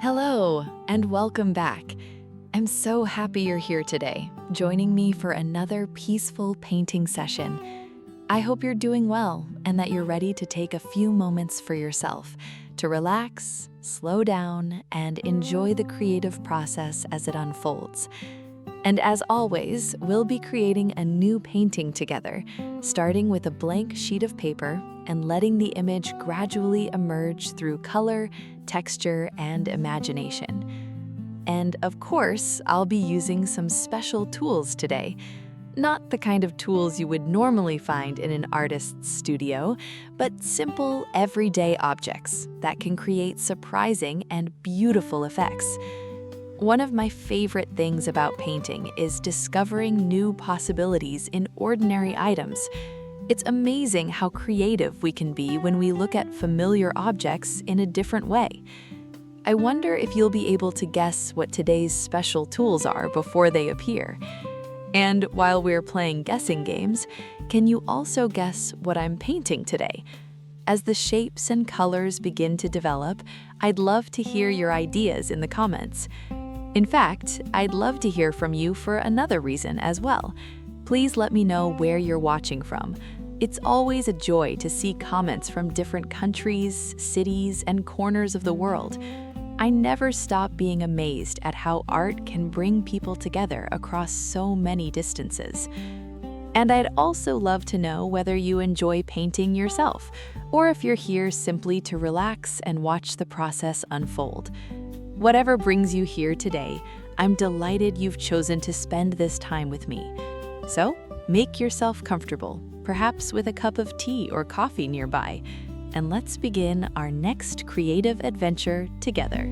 Hello, and welcome back. I'm so happy you're here today, joining me for another peaceful painting session. I hope you're doing well and that you're ready to take a few moments for yourself to relax, slow down, and enjoy the creative process as it unfolds. And as always, we'll be creating a new painting together, starting with a blank sheet of paper and letting the image gradually emerge through color, texture, and imagination. And of course, I'll be using some special tools today. Not the kind of tools you would normally find in an artist's studio, but simple, everyday objects that can create surprising and beautiful effects. One of my favorite things about painting is discovering new possibilities in ordinary items. It's amazing how creative we can be when we look at familiar objects in a different way. I wonder if you'll be able to guess what today's special tools are before they appear. And while we're playing guessing games, can you also guess what I'm painting today? As the shapes and colors begin to develop, I'd love to hear your ideas in the comments. In fact, I'd love to hear from you for another reason as well. Please let me know where you're watching from. It's always a joy to see comments from different countries, cities, and corners of the world. I never stop being amazed at how art can bring people together across so many distances. And I'd also love to know whether you enjoy painting yourself, or if you're here simply to relax and watch the process unfold. Whatever brings you here today, I'm delighted you've chosen to spend this time with me. So, make yourself comfortable, perhaps with a cup of tea or coffee nearby, and let's begin our next creative adventure together.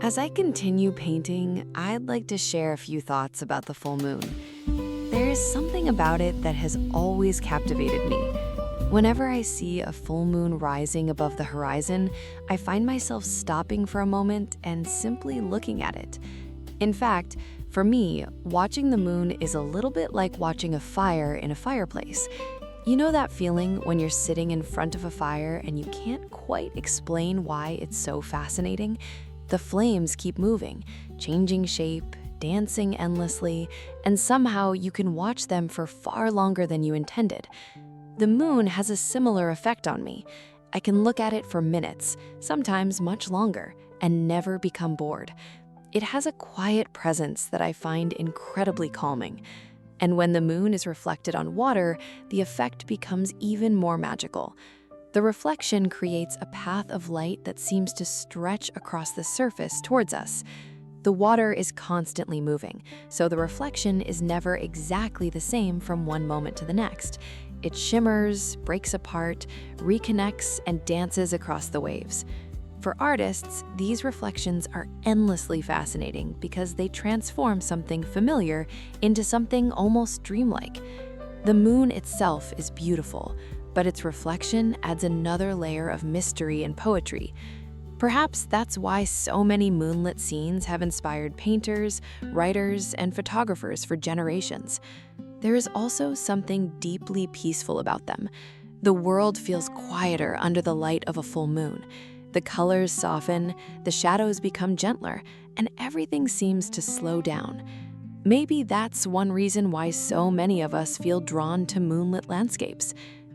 As I continue painting, I'd like to share a few thoughts about the full moon. There's something about it that has always captivated me. Whenever I see a full moon rising above the horizon, I find myself stopping for a moment and simply looking at it. In fact, for me, watching the moon is a little bit like watching a fire in a fireplace. You know that feeling when you're sitting in front of a fire and you can't quite explain why it's so fascinating? The flames keep moving, changing shape, dancing endlessly, and somehow you can watch them for far longer than you intended. The moon has a similar effect on me. I can look at it for minutes, sometimes much longer, and never become bored. It has a quiet presence that I find incredibly calming. And when the moon is reflected on water, the effect becomes even more magical. The reflection creates a path of light that seems to stretch across the surface towards us. The water is constantly moving, so the reflection is never exactly the same from one moment to the next. It shimmers, breaks apart, reconnects, and dances across the waves. For artists, these reflections are endlessly fascinating because they transform something familiar into something almost dreamlike. The moon itself is beautiful, but its reflection adds another layer of mystery and poetry. Perhaps that's why so many moonlit scenes have inspired painters, writers, and photographers for generations. There is also something deeply peaceful about them. The world feels quieter under the light of a full moon. The colors soften, the shadows become gentler, and everything seems to slow down. Maybe that's one reason why so many of us feel drawn to moonlit landscapes.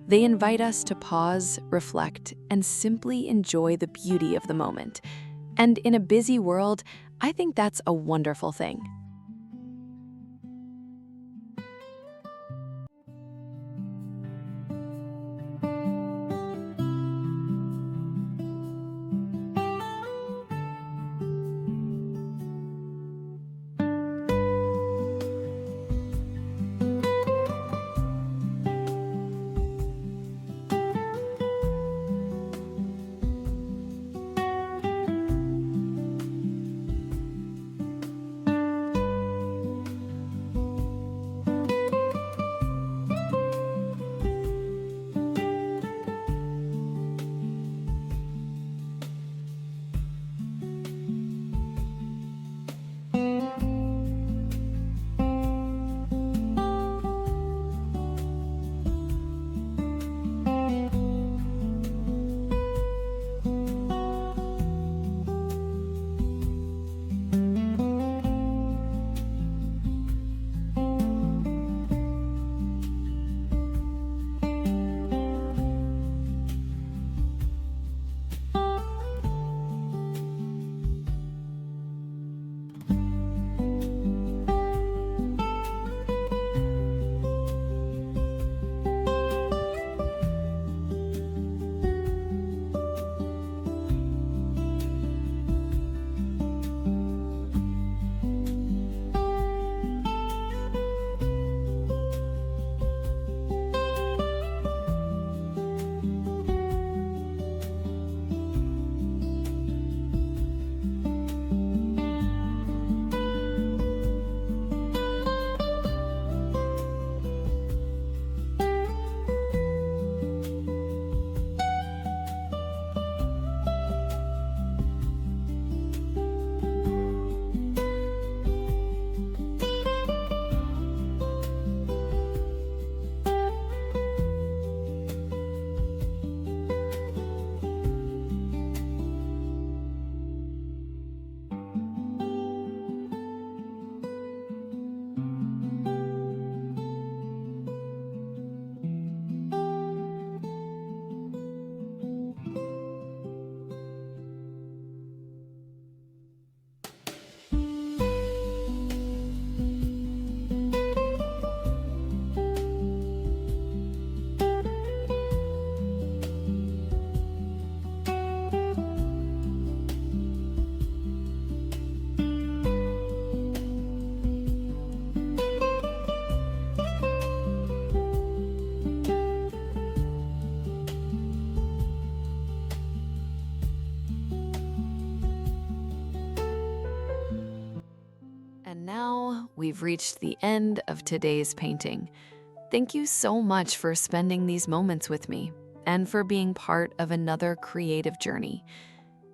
They invite us to pause, reflect, and simply enjoy the beauty of the moment. And in a busy world, I think that's a wonderful thing. now we've reached the end of today's painting. Thank you so much for spending these moments with me and for being part of another creative journey.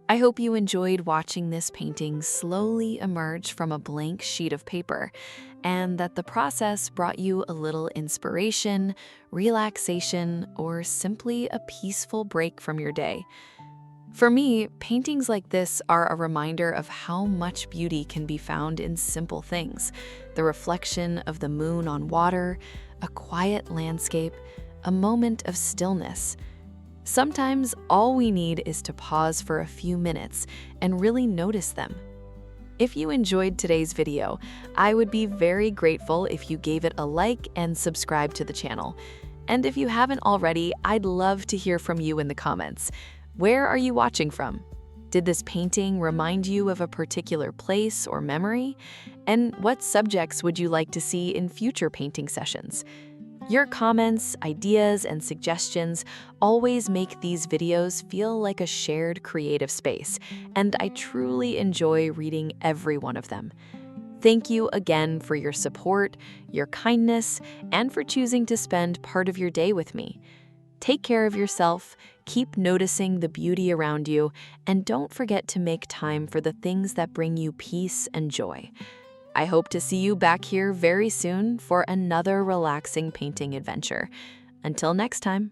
I hope you enjoyed watching this painting slowly emerge from a blank sheet of paper, and that the process brought you a little inspiration, relaxation, or simply a peaceful break from your day. For me, paintings like this are a reminder of how much beauty can be found in simple things: the reflection of the moon on water, a quiet landscape, a moment of stillness. Sometimes all we need is to pause for a few minutes and really notice them. If you enjoyed today's video, I would be very grateful if you gave it a like and subscribe to the channel. And if you haven't already, I'd love to hear from you in the comments. Where are you watching from? Did this painting remind you of a particular place or memory? And what subjects would you like to see in future painting sessions? Your comments, ideas, and suggestions always make these videos feel like a shared creative space, and I truly enjoy reading every one of them. Thank you again for your support, your kindness, and for choosing to spend part of your day with me. Take care of yourself, keep noticing the beauty around you, and don't forget to make time for the things that bring you peace and joy. I hope to see you back here very soon for another relaxing painting adventure. Until next time.